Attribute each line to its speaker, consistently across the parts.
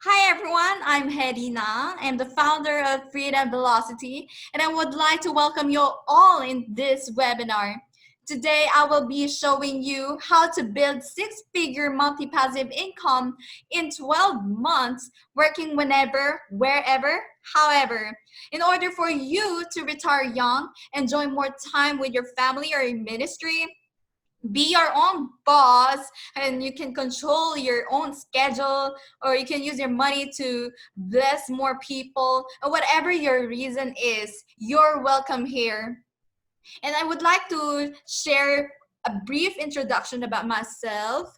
Speaker 1: Hi everyone, I'm Hedy. I'm the founder of Freedom Velocity, and I would like to welcome you all in this webinar. Today, I will be showing you how to build six-figure monthly passive income in 12 months, working whenever, wherever, however. In order for you to retire young, enjoy more time with your family or your ministry, be your own boss, and you can control your own schedule, or you can use your money to bless more people, or whatever your reason is, you're welcome here. And I would like to share a brief introduction about myself.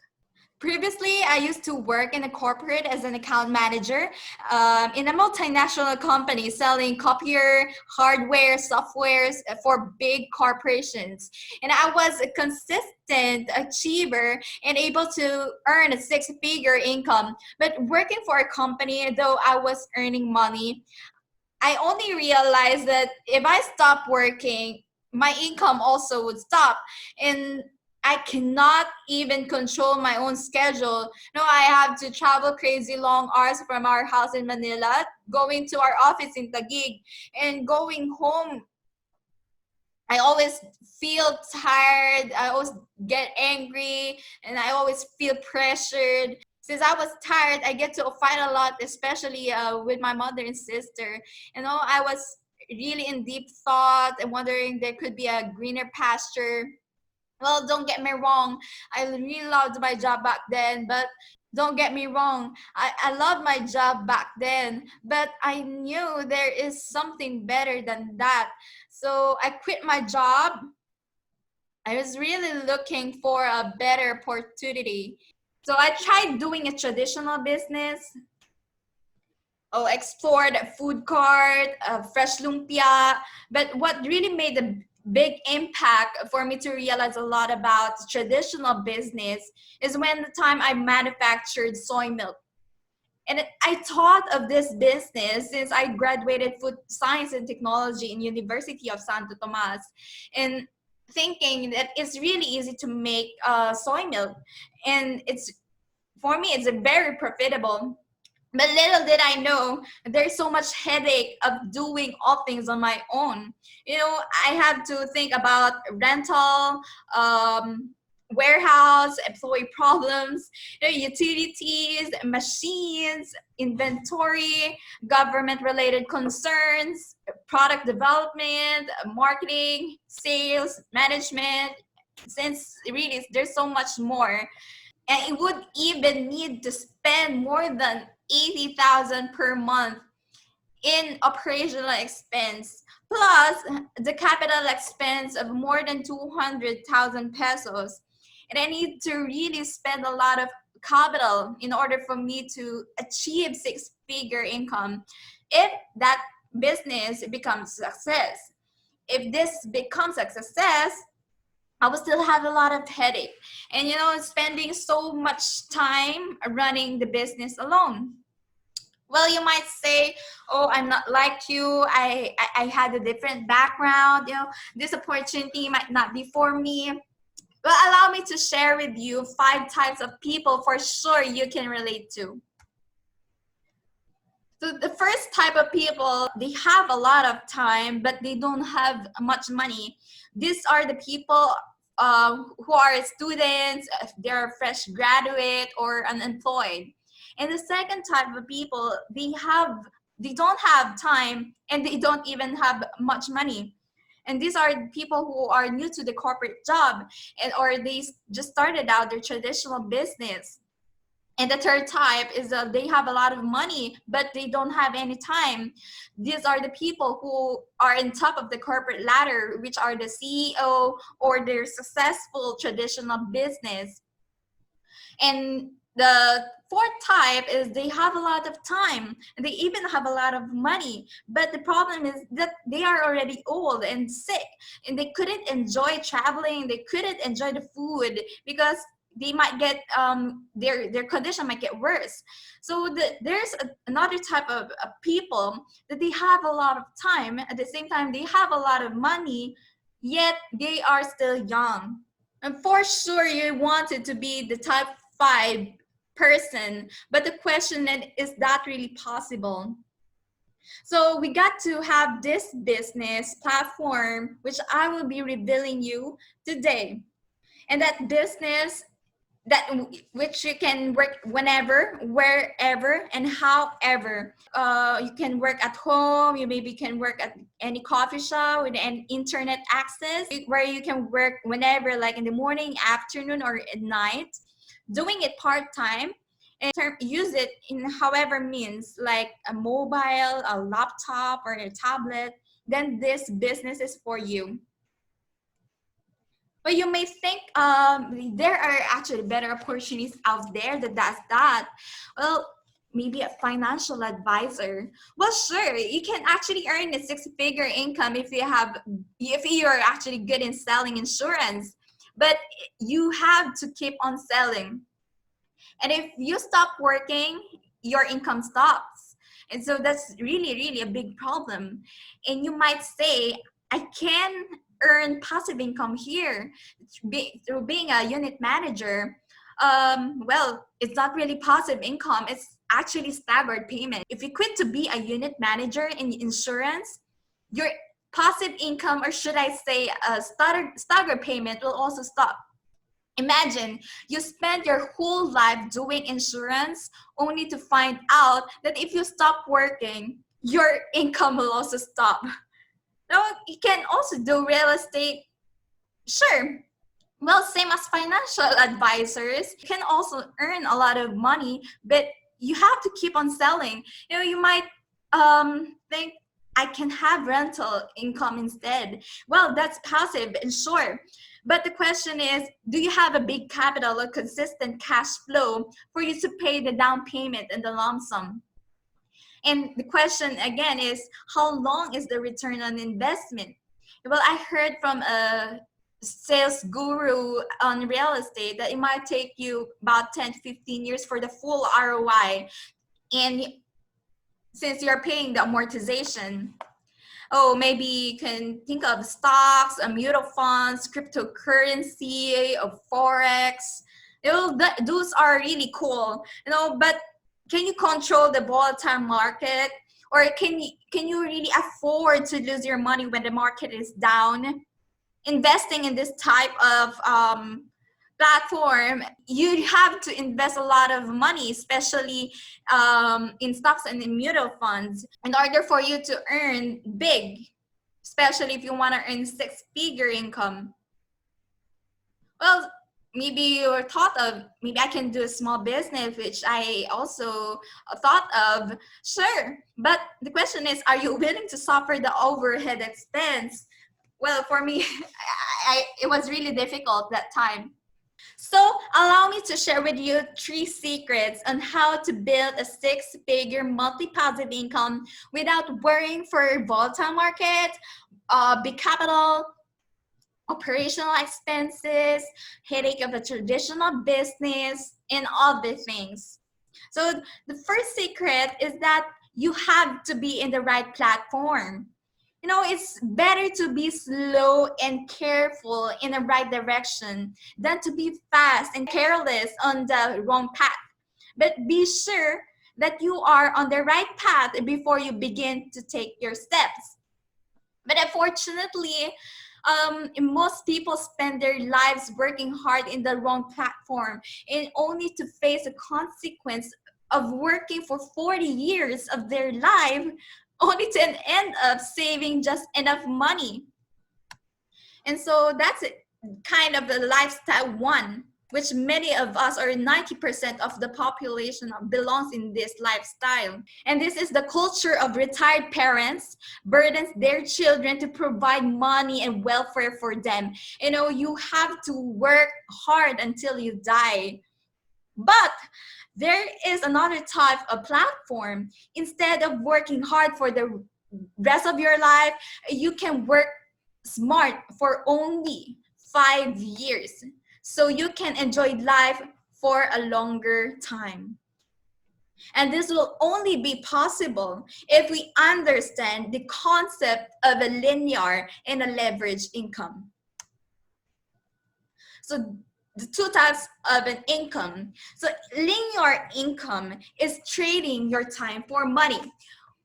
Speaker 1: Previously, I used to work in a corporate as an account manager in a multinational company selling copier, hardware, softwares for big corporations. And I was a consistent achiever and able to earn a six-figure income. But working for a company, though I was earning money, I only realized that if I stop working, my income also would stop. And I cannot even control my own schedule. No, I have to travel crazy long hours from our house in Manila, going to our office in Taguig, and going home. I always feel tired. I always get angry, and I always feel pressured. Since I was tired, I get to fight a lot, especially with my mother and sister. I was really in deep thought and wondering there could be a greener pasture. Well, don't get me wrong. I really loved my job back then, but don't get me wrong. I loved my job back then, but I knew there is something better than that. So I quit my job. I was really looking for a better opportunity. So I tried doing a traditional business. Oh, explored food court, fresh lumpia. But what really made a big impact for me to realize a lot about traditional business is when the time I manufactured soy milk. And I thought of this business since I graduated food science and technology in University of Santo Tomas, and thinking that it's really easy to make soy milk, and it's for me it's a very profitable. But little did I know there's so much headache of doing all things on my own. I have to think about rental, warehouse, employee problems, utilities, machines, inventory, government-related concerns, product development, marketing, sales, management. Since really there's so much more, and it would even need to spend more than 80,000 per month in operational expense, plus the capital expense of more than 200,000 pesos. And I need to really spend a lot of capital in order for me to achieve six-figure income. If that business becomes success, if this becomes a success, I will still have a lot of headache, and spending so much time running the business alone. Well, you might say, oh, I'm not like you. I had a different background. This opportunity might not be for me. Well, allow me to share with you 5 types of people for sure you can relate to. So the first type of people, they have a lot of time, but they don't have much money. These are the people who are students, they're fresh graduate or unemployed. And the second type of people, they don't have time and they don't even have much money. And these are people who are new to the corporate job, or they just started out their traditional business. And the third type is that they have a lot of money, but they don't have any time. These are the people who are in top of the corporate ladder, which are the CEO or their successful traditional business. And the fourth type is they have a lot of time and they even have a lot of money, but the problem is that they are already old and sick, and they couldn't enjoy traveling, they couldn't enjoy the food because they might get their condition might get worse. So there's another type of people that they have a lot of time, at the same time they have a lot of money, yet they are still young. And for sure, you wanted to be the type 5 person. But the question is that really possible? So we got to have this business platform, which I will be revealing you today. And that business that which you can work whenever, wherever, and however. You can work at home. You maybe can work at any coffee shop with an internet access, where you can work whenever, like in the morning, afternoon, or at night, doing it part-time, and use it in however means, like a mobile, a laptop, or a tablet. Then this business is for you. But you may think there are actually better opportunities out there that does that. Well, maybe a financial advisor. Well, sure, you can actually earn a six-figure income if you're actually good in selling insurance. But you have to keep on selling. And if you stop working, your income stops. And so that's really, really a big problem. And you might say, I can earn passive income here through being a unit manager. Well, it's not really passive income, it's actually staggered payment. If you quit to be a unit manager in insurance, your passive income, or should I say staggered payment, will also stop. Imagine you spend your whole life doing insurance only to find out that if you stop working, your income will also stop. Now, you can also do real estate. Sure. Well, same as financial advisors, you can also earn a lot of money, but you have to keep on selling. You might think, I can have rental income instead. Well, that's passive and sure. But the question is, do you have a big capital or consistent cash flow for you to pay the down payment and the lump sum? And the question again is, how long is the return on investment? Well, I heard from a sales guru on real estate that it might take you about 10 to 15 years for the full ROI. And since you're paying the amortization, maybe you can think of stocks, mutual funds, cryptocurrency, of forex. Those are really cool, but can you control the volatile market? Or can you really afford to lose your money when the market is down? Investing in this type of platform, you have to invest a lot of money, especially in stocks and in mutual funds, in order for you to earn big, especially if you want to earn six-figure income. Well, maybe you thought of, maybe I can do a small business, which I also thought of. Sure, but the question is, are you willing to suffer the overhead expense? Well, for me, it was really difficult that time. So allow me to share with you 3 secrets on how to build a six-figure monthly passive income without worrying for volatile market, big capital, operational expenses, headache of a traditional business, and other things. So the first secret is that you have to be in the right platform. It's better to be slow and careful in the right direction than to be fast and careless on the wrong path. But be sure that you are on the right path before you begin to take your steps. But unfortunately, most people spend their lives working hard in the wrong platform, and only to face the consequence of working for 40 years of their life, only to end up saving just enough money. And so that's kind of the lifestyle one, which many of us, or 90% of the population, belongs in this lifestyle. And this is the culture of retired parents burdens their children to provide money and welfare for them. You have to work hard until you die. But there is another type of platform. Instead of working hard for the rest of your life, you can work smart for only 5 years, so you can enjoy life for a longer time. And this will only be possible if we understand the concept of a linear and a leveraged income. So the two types of an income. So linear income is trading your time for money,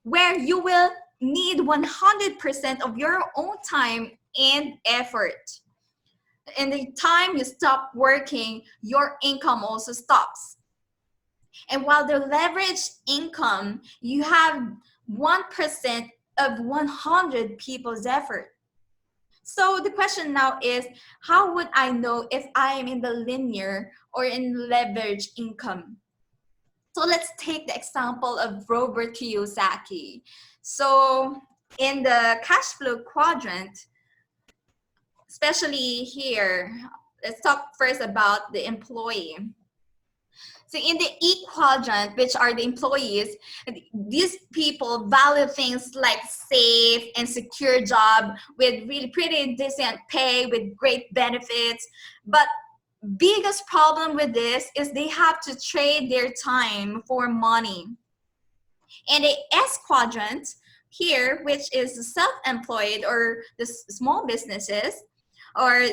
Speaker 1: where you will need 100% of your own time and effort. And the time you stop working, your income also stops. And while the leveraged income, you have 1% of 100 people's effort. So the question now is, how would I know if I am in the linear or in leveraged income? So let's take the example of Robert Kiyosaki. So in the cash flow quadrant, especially here, let's talk first about the employee. So in the E quadrant, which are the employees, these people value things like safe and secure job with really pretty decent pay with great benefits. But biggest problem with this is they have to trade their time for money. And the S quadrant here, which is self-employed or the small businesses, or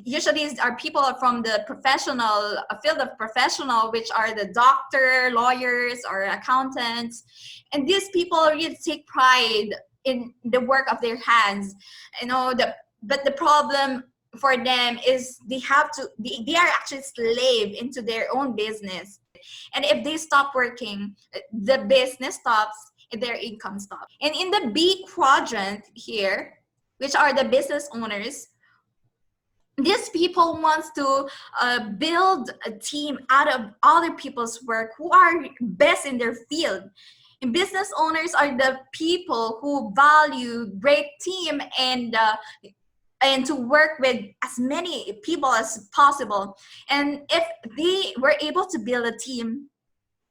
Speaker 1: usually these are people from the professional field of professional, which are the doctor, lawyers, or accountants. And these people really take pride in the work of their hands. But the problem for them is they are actually slave into their own business. And if they stop working, the business stops and their income stops. And in the B quadrant here, which are the business owners, these people wants to build a team out of other people's work who are best in their field. And business owners are the people who value great team and to work with as many people as possible. And if they were able to build a team,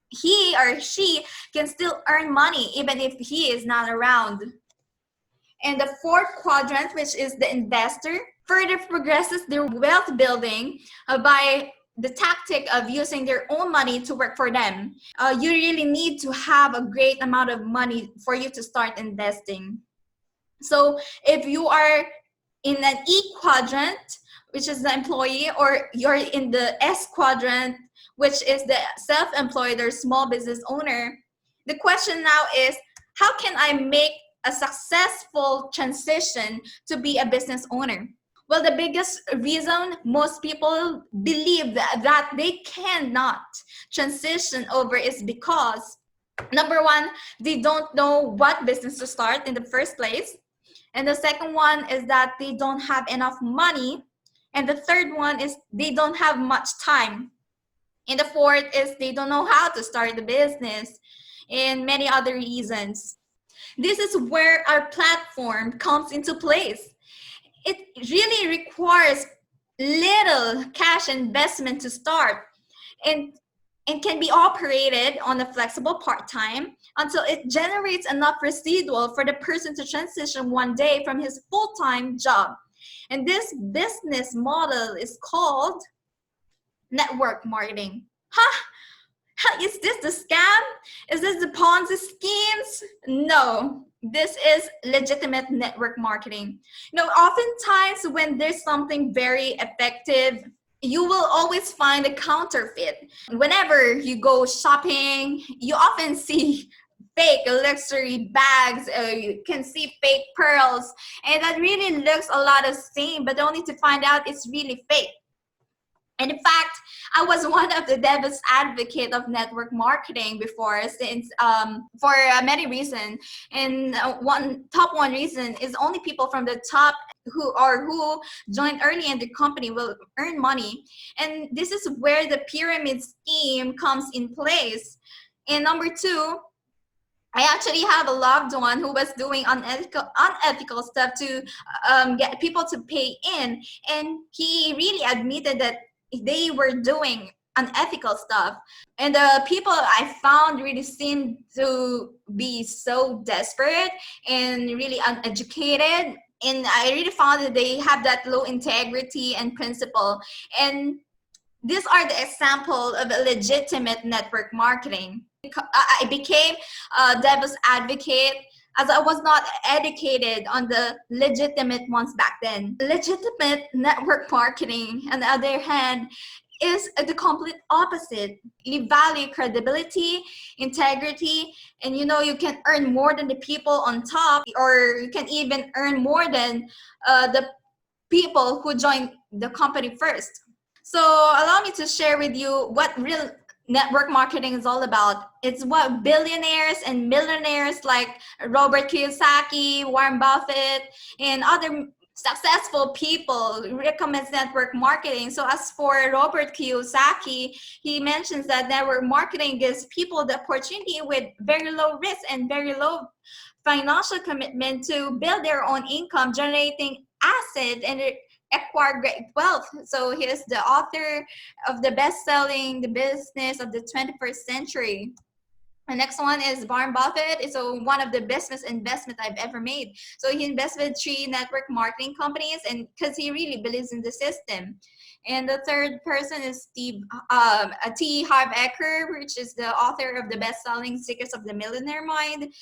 Speaker 1: he or she can still earn money even if he is not around. And the fourth quadrant, which is the investor, further progresses their wealth building by the tactic of using their own money to work for them. You really need to have a great amount of money for you to start investing. So if you are in an E quadrant, which is the employee, or you're in the S quadrant, which is the self-employed or small business owner, the question now is, how can I make a successful transition to be a business owner? Well, the biggest reason most people believe that they cannot transition over is because, number one, they don't know what business to start in the first place. And the second one is that they don't have enough money. And the third one is they don't have much time. And the fourth is they don't know how to start the business, and many other reasons. This is where our platform comes into place. It really requires little cash investment to start and can be operated on a flexible part-time until it generates enough residual for the person to transition one day from his full-time job. And this business model is called network marketing. Huh? Is this the scam? Is this the Ponzi schemes? No, this is legitimate network marketing. Oftentimes when there's something very effective, you will always find a counterfeit. Whenever you go shopping, you often see fake luxury bags, you can see fake pearls, and that really looks a lot the same, but only to find out it's really fake. And in fact, I was one of the devil's advocate of network marketing before, since for many reasons. And one reason is only people from the top who joined early in the company will earn money. And this is where the pyramid scheme comes in place. And number two, I actually have a loved one who was doing unethical stuff to get people to pay in. And he really admitted that they were doing unethical stuff. And the people I found really seemed to be so desperate and really uneducated. And I really found that they have that low integrity and principle. And these are the example of a legitimate network marketing. I became a devil's advocate as I was not educated on the legitimate ones back then. Legitimate network marketing, on the other hand, is the complete opposite. You value credibility, integrity, and you can earn more than the people on top, or you can even earn more than the people who joined the company first. So allow me to share with you what real network marketing is all about. It's what billionaires and millionaires like Robert Kiyosaki, Warren Buffett, and other successful people recommends network marketing. So as for Robert Kiyosaki, he mentions that network marketing gives people the opportunity with very low risk and very low financial commitment to build their own income, generating assets and acquire great wealth. So he is the author of the best-selling The Business of the 21st Century. The next one is Warren Buffett. Is one of the best investment I've ever made. So he invested 3 network marketing companies, and because he really believes in the system. And the third person is T. Harv Eker, which is the author of the best-selling Secrets of the Millionaire Mind.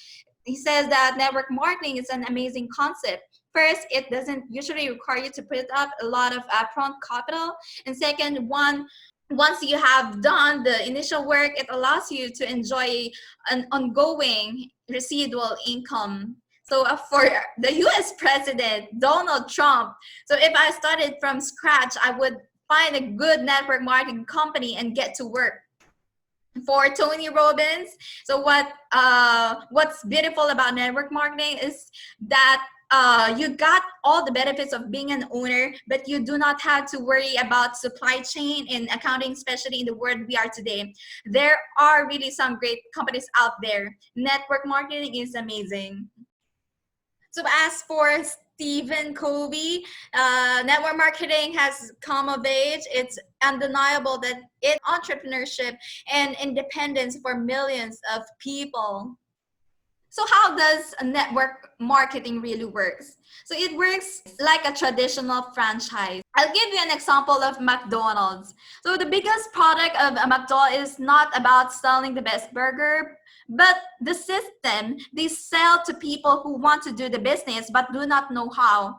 Speaker 1: He says that network marketing is an amazing concept. First, it doesn't usually require you to put up a lot of upfront capital. And second, once you have done the initial work, it allows you to enjoy an ongoing residual income. So for the US President, Donald Trump, so if I started from scratch, I would find a good network marketing company and get to work. For Tony Robbins, so what's beautiful about network marketing is that you got all the benefits of being an owner, but you do not have to worry about supply chain and accounting, especially in the world we are today. There are really some great companies out there. Network marketing is amazing. So as for Stephen Covey, network marketing has come of age. It's undeniable that it's entrepreneurship and independence for millions of people. So how does a network marketing really works? So it works like a traditional franchise. I'll give you an example of McDonald's. So the biggest product of a McDonald's is not about selling the best burger, but the system they sell to people who want to do the business but do not know how.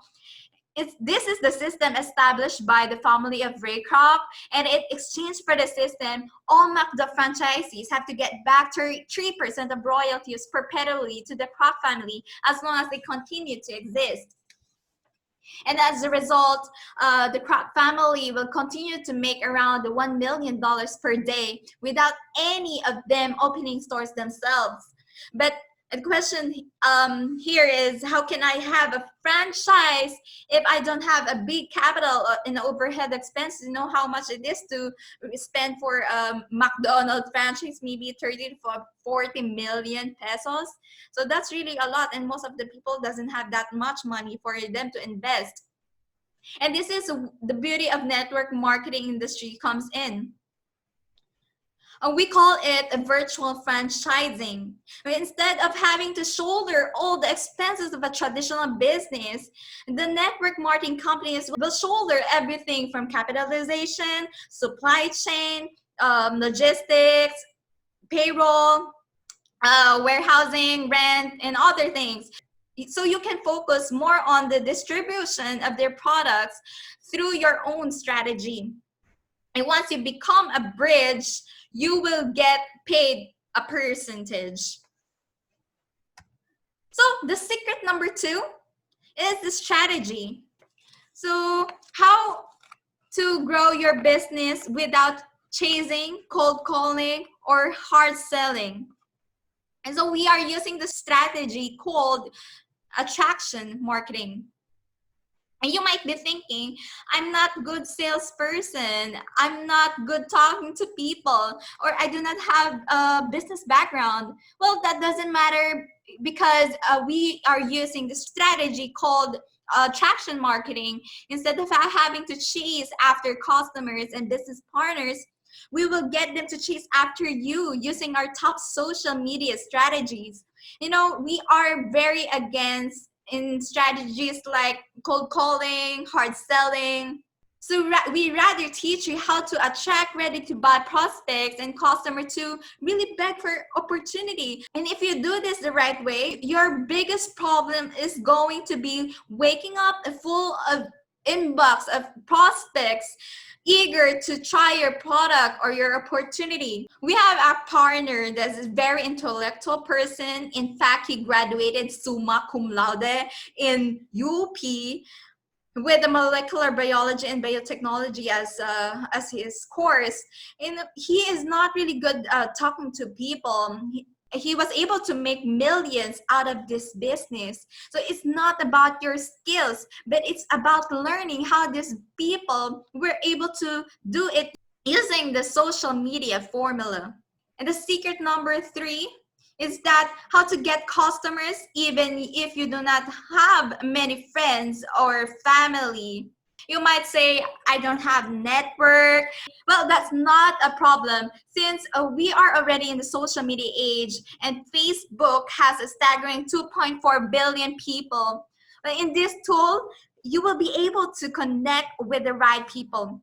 Speaker 1: This is the system established by the family of Ray Kroc, and in exchange for the system, all McDo franchisees have to get back 3% of royalties perpetually to the Kroc family as long as they continue to exist. And as a result, the Kroc family will continue to make around $1 million per day without any of them opening stores themselves. But the question here is, how can I have a franchise if I don't have a big capital in overhead expenses? You know how much it is to spend for McDonald's franchise, maybe 30 to 40 million pesos. So that's really a lot, and most of the people doesn't have that much money for them to invest. And this is the beauty of network marketing industry comes in. We call it a virtual franchising. Instead of having to shoulder all the expenses of a traditional business, the network marketing companies will shoulder everything from capitalization, supply chain, logistics, payroll, warehousing, rent, and other things. So you can focus more on the distribution of their products through your own strategy. And once you become a bridge, you will get paid a percentage. So the secret number 2 is the strategy. So how to grow your business without chasing, cold calling, or hard selling. And so we are using the strategy called attraction marketing. And you might be thinking, I'm not a good salesperson, I'm not good talking to people, or I do not have a business background. Well, that doesn't matter, because we are using the strategy called traction marketing. Instead of having to chase after customers and business partners, we will get them to chase after you using our top social media strategies. We are very against in strategies like cold calling, hard selling. So we rather teach you how to attract ready-to-buy prospects and customers to really beg for opportunity. And if you do this the right way, your biggest problem is going to be waking up full of inbox of prospects eager to try your product or your opportunity. We have a partner that's a very intellectual person. In fact, he graduated summa cum laude in UP with the molecular biology and biotechnology as his course. And he is not really good talking to people. He was able to make millions out of this business. So it's not about your skills, but it's about learning how these people were able to do it using the social media formula. And the secret number 3 is that how to get customers even if you do not have many friends or family. You might say, I don't have network. Well, that's not a problem since we are already in the social media age and Facebook has a staggering 2.4 billion people. In this tool, you will be able to connect with the right people.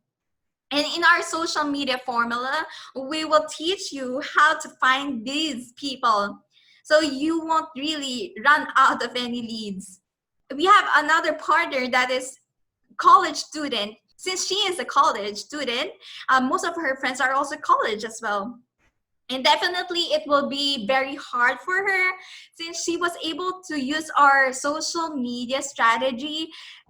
Speaker 1: And in our social media formula, we will teach you how to find these people so you won't really run out of any leads. We have another partner that is college student. Since she is a college student, most of her friends are also college as well. And definitely it will be very hard for her since she was able to use our social media strategy.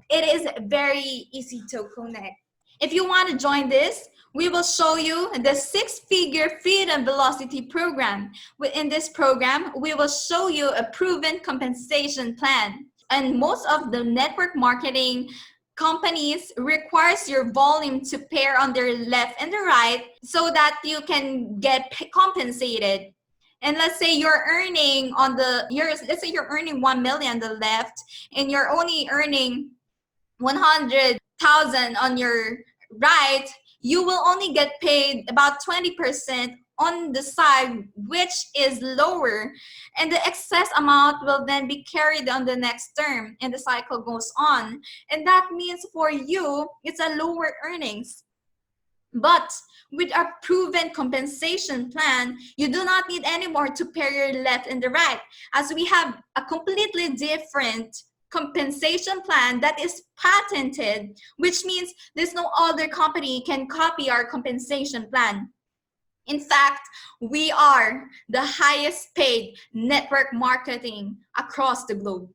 Speaker 1: It is very easy to connect. If you want to join this, we will show you the 6-figure Freedom Velocity program. In this program, we will show you a proven compensation plan. And most of the network marketing companies requires your volume to pair on their left and the right so that you can get compensated. And let's say you're earning let's say you're earning 1 million on the left and you're only earning 100,000 on your right, you will only get paid about 20% on the side, which is lower, and the excess amount will then be carried on the next term, and the cycle goes on. And that means for you, it's a lower earnings. But with a proven compensation plan, you do not need anymore to pair your left and the right, as we have a completely different compensation plan that is patented, which means there's no other company can copy our compensation plan. In fact, we are the highest paid network marketing across the globe.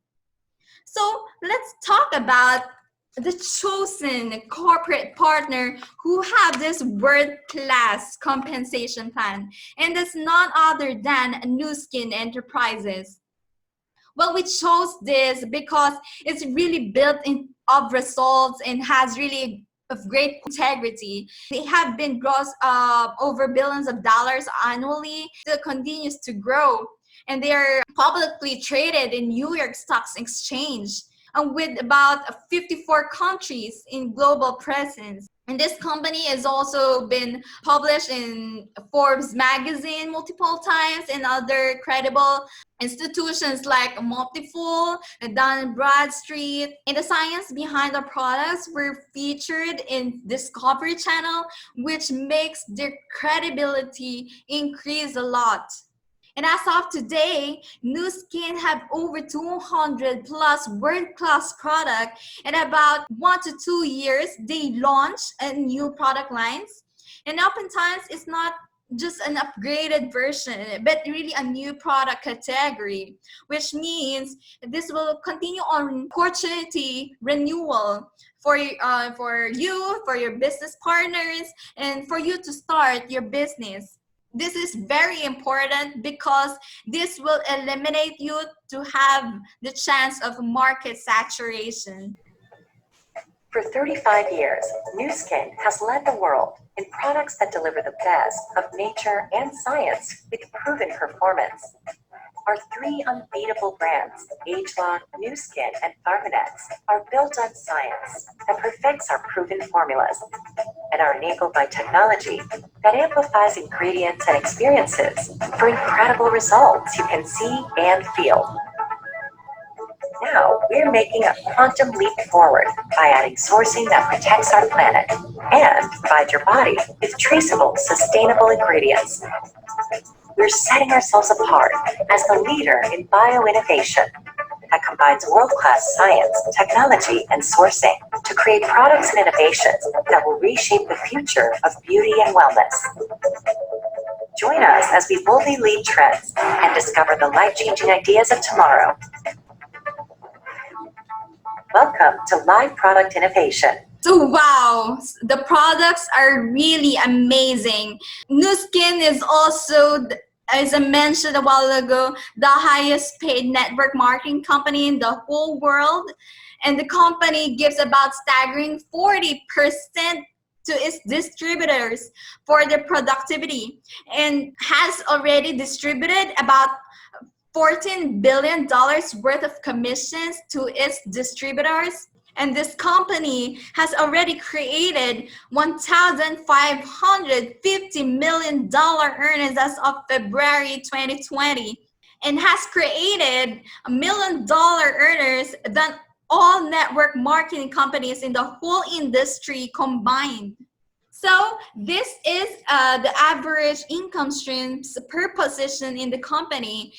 Speaker 1: So let's talk about the chosen corporate partner who have this world-class compensation plan, and that's none other than Nu Skin Enterprises. Well, we chose this because it's really built in of results and has really of great integrity. They have been gross over billions of dollars annually. Still continues to grow, and they are publicly traded in New York Stock Exchange, and with about 54 countries in global presence. And this company has also been published in Forbes magazine multiple times and other credible institutions like Multifool, Dun& Bradstreet. And the science behind the products were featured in Discovery Channel, which makes their credibility increase a lot. And as of today, Nu Skin have over 200 plus world-class product. And about 1 to 2 years, they launch a new product lines. And oftentimes, it's not just an upgraded version, but really a new product category, which means this will continue on opportunity renewal for you, for your business partners, and for you to start your business. This is very important because this will eliminate you to have the chance of market saturation.
Speaker 2: For 35 years, Nu Skin has led the world in products that deliver the best of nature and science with proven performance. Our 3 unbeatable brands, ageLOC, Nu Skin, and Pharmanex, are built on science that perfects our proven formulas and are enabled by technology that amplifies ingredients and experiences for incredible results you can see and feel. Now, we're making a quantum leap forward by adding sourcing that protects our planet and provides your body with traceable, sustainable ingredients. We're setting ourselves apart as the leader in bioinnovation that combines world-class science, technology, and sourcing to create products and innovations that will reshape the future of beauty and wellness. Join us as we boldly lead trends and discover the life-changing ideas of tomorrow. Welcome to Live Product Innovation.
Speaker 1: So wow, the products are really amazing. Nu Skin is also, as I mentioned a while ago, the highest paid network marketing company in the whole world. And the company gives about staggering 40% to its distributors for their productivity and has already distributed about $14 billion worth of commissions to its distributors. And this company has already created $1,550 million earnings as of February 2020 and has created $1 million earners than all network marketing companies in the whole industry combined. So this is the average income streams per position in the company.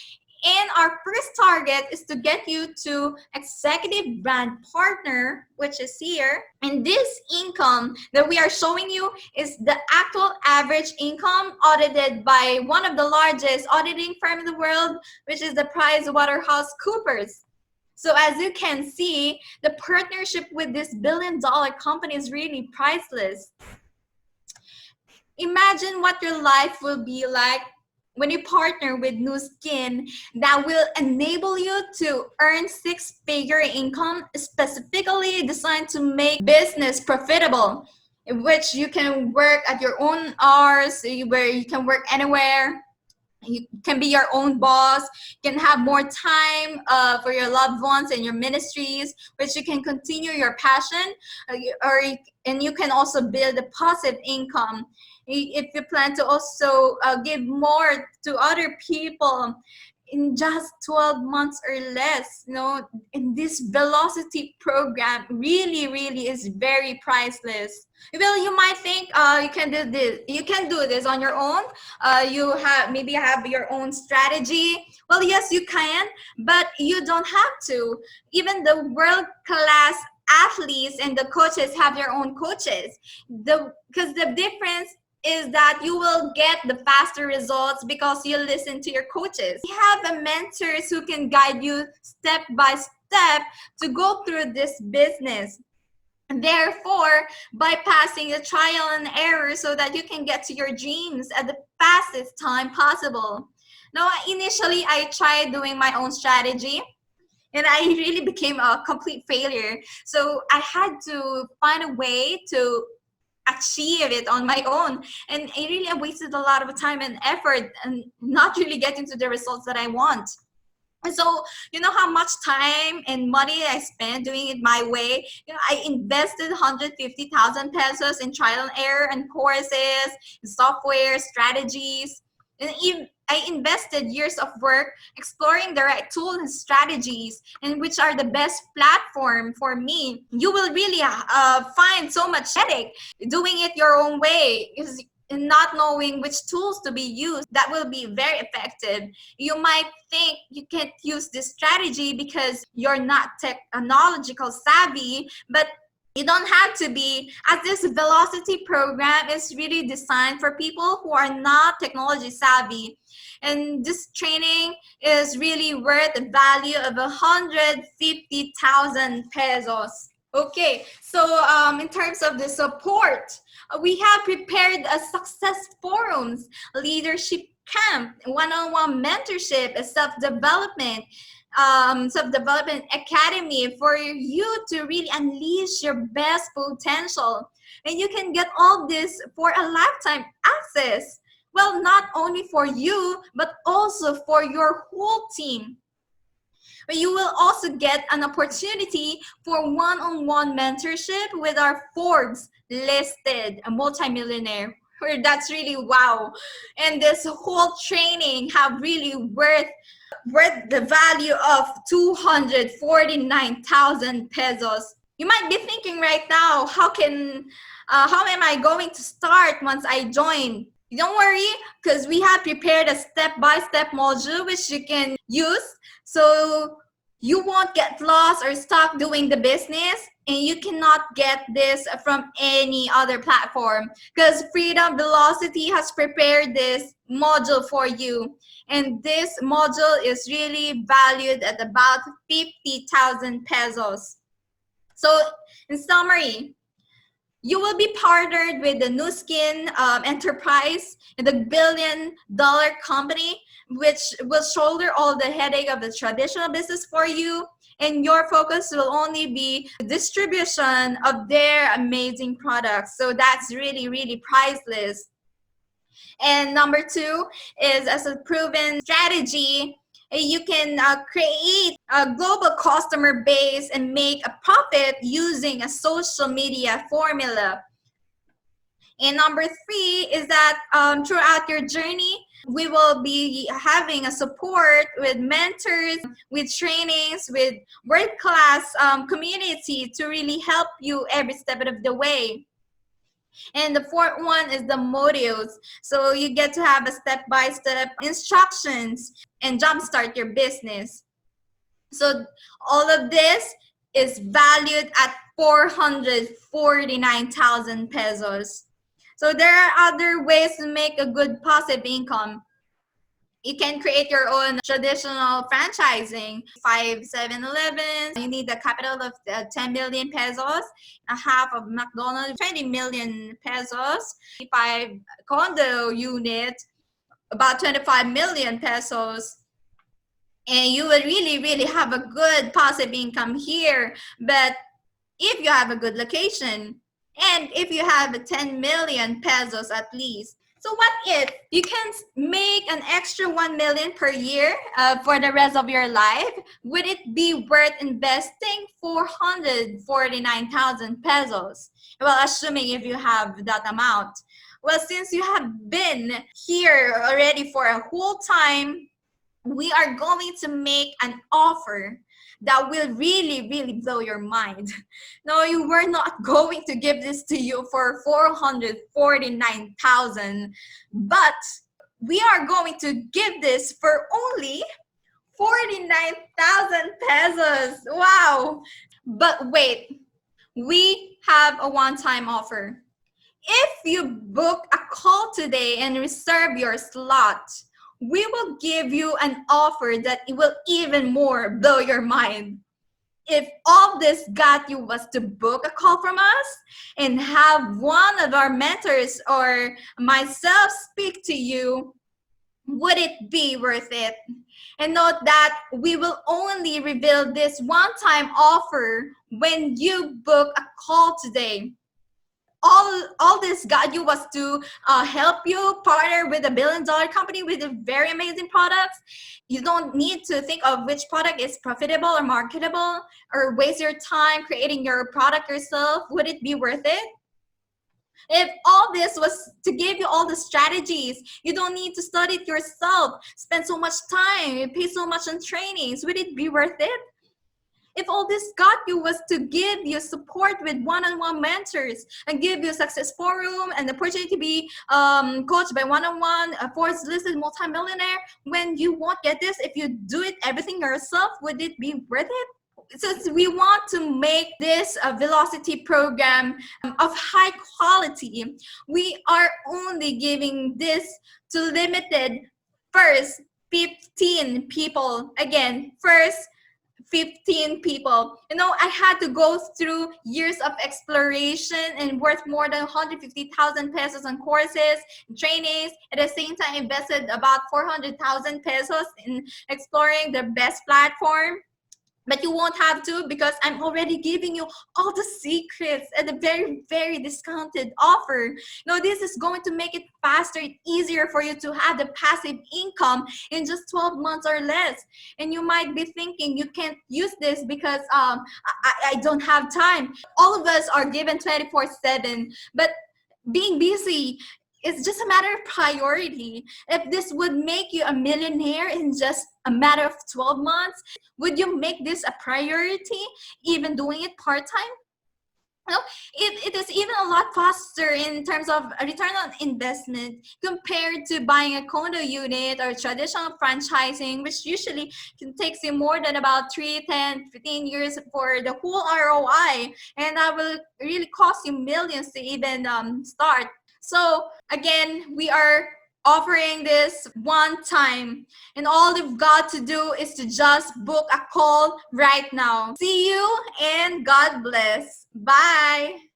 Speaker 1: And our first target is to get you to executive brand partner, which is here. And this income that we are showing you is the actual average income audited by one of the largest auditing firms in the world, which is the PricewaterhouseCoopers. So as you can see, the partnership with this billion-dollar company is really priceless. Imagine what your life will be like when you partner with Nu Skin that will enable you to earn six-figure income specifically designed to make business profitable, in which you can work at your own hours, where you can work anywhere. You can be your own boss. You can have more time for your loved ones and your ministries, which you can continue your passion, and you can also build a passive income. If you plan to also give more to other people in just 12 months or less, in this velocity program really is very priceless. Well, you might think you can do this on your own. You have your own strategy. Well, yes, you can, but you don't have to. Even the world-class athletes and the coaches have their own coaches. Because the difference is that you will get the faster results because you listen to your coaches. We have mentors who can guide you step by step to go through this business. Therefore, bypassing the trial and error so that you can get to your dreams at the fastest time possible. Now, initially, I tried doing my own strategy, and I really became a complete failure. So I had to find a way to achieve it on my own, and I really wasted a lot of time and effort and not really getting to the results that I want. And so, you know how much time and money I spent doing it my way? I invested 150,000 pesos in trial and error and courses, software, strategies. And even I invested years of work exploring the right tools and strategies and which are the best platform for me. You will really find so much headache doing it your own way. Not knowing which tools to be used that will be very effective. You might think you can't use this strategy because you're not technological savvy, but you don't have to be, as this velocity program is really designed for people who are not technology savvy. And this training is really worth the value of 150,000 pesos. Okay, so in terms of the support, we have prepared a success forums, leadership camp, one-on-one mentorship, a self-development academy for you to really unleash your best potential. And you can get all this for a lifetime access. Well, not only for you, but also for your whole team. But you will also get an opportunity for one-on-one mentorship with our Forbes listed a multimillionaire. That's really wow. And this whole training have really worth worth the value of 249,000 pesos. You might be thinking right now, how am I going to start once I join? Don't worry, because we have prepared a step-by-step module which you can use, so you won't get lost or stuck doing the business, and you cannot get this from any other platform because Freedom Velocity has prepared this module for you. And this module is really valued at about 50,000 pesos. So in summary, you will be partnered with the Nu Skin enterprise, the billion-dollar company, which will shoulder all the headache of the traditional business for you. And your focus will only be distribution of their amazing products. So that's really, really priceless. And number two is, as a proven strategy, you can create a global customer base and make a profit using a social media formula. And number three is that throughout your journey, we will be having a support with mentors, with trainings, with world-class community to really help you every step of the way. And the fourth one is the modules. So you get to have a step-by-step instructions and jumpstart your business. So all of this is valued at 449,000 pesos. So there are other ways to make a good passive income. You can create your own traditional franchising. 5 7-Elevens, you need a capital of 10 million pesos, a half of McDonald's, 20 million pesos, 5 condo unit, about 25 million pesos. And you will really, really have a good passive income here. But if you have a good location, and if you have 10 million pesos at least. So what if you can make an extra 1 million per year for the rest of your life? Would it be worth investing 449,000 pesos? Well, assuming if you have that amount. Well, since you have been here already for a whole time, we are going to make an offer that will really, really blow your mind. No, you were not going to give this to you for 449,000, but we are going to give this for only 49,000 pesos. Wow. But wait, we have a one-time offer. If you book a call today and reserve your slot, we will give you an offer that will even more blow your mind. If all this got you was to book a call from us and have one of our mentors or myself speak to you, would it be worth it? And note that we will only reveal this one-time offer when you book a call today. All this got you was to help you partner with a billion-dollar company with very amazing products. You don't need to think of which product is profitable or marketable or waste your time creating your product yourself. Would it be worth it? If all this was to give you all the strategies, you don't need to study it yourself, spend so much time, pay so much on trainings, would it be worth it? If all this got you was to give you support with one-on-one mentors and give you a success forum and the opportunity to be coached by one-on-one, a Forbes listed multimillionaire, when you won't get this, if you do it everything yourself, would it be worth it? Since we want to make this a velocity program of high quality, we are only giving this to limited first 15 people. Again, first 15 people. You know, I had to go through years of exploration and worth more than 150,000 pesos on courses, trainings. At the same time, invested about 400,000 pesos in exploring the best platform. But you won't have to, because I'm already giving you all the secrets at a very, very discounted offer. Now, this is going to make it faster and easier for you to have the passive income in just 12 months or less. And you might be thinking you can't use this because I don't have time. All of us are given 24/7, but being busy, It's just a matter of priority. If this would make you a millionaire in just a matter of 12 months, would you make this a priority, even doing it part-time? No, it is even a lot faster in terms of a return on investment compared to buying a condo unit or traditional franchising, which usually can takes you more than about 3, 10, 15 years for the whole ROI. And that will really cost you millions to even start. So again, we are offering this one time, and all you've got to do is to just book a call right now. See you and God bless. Bye.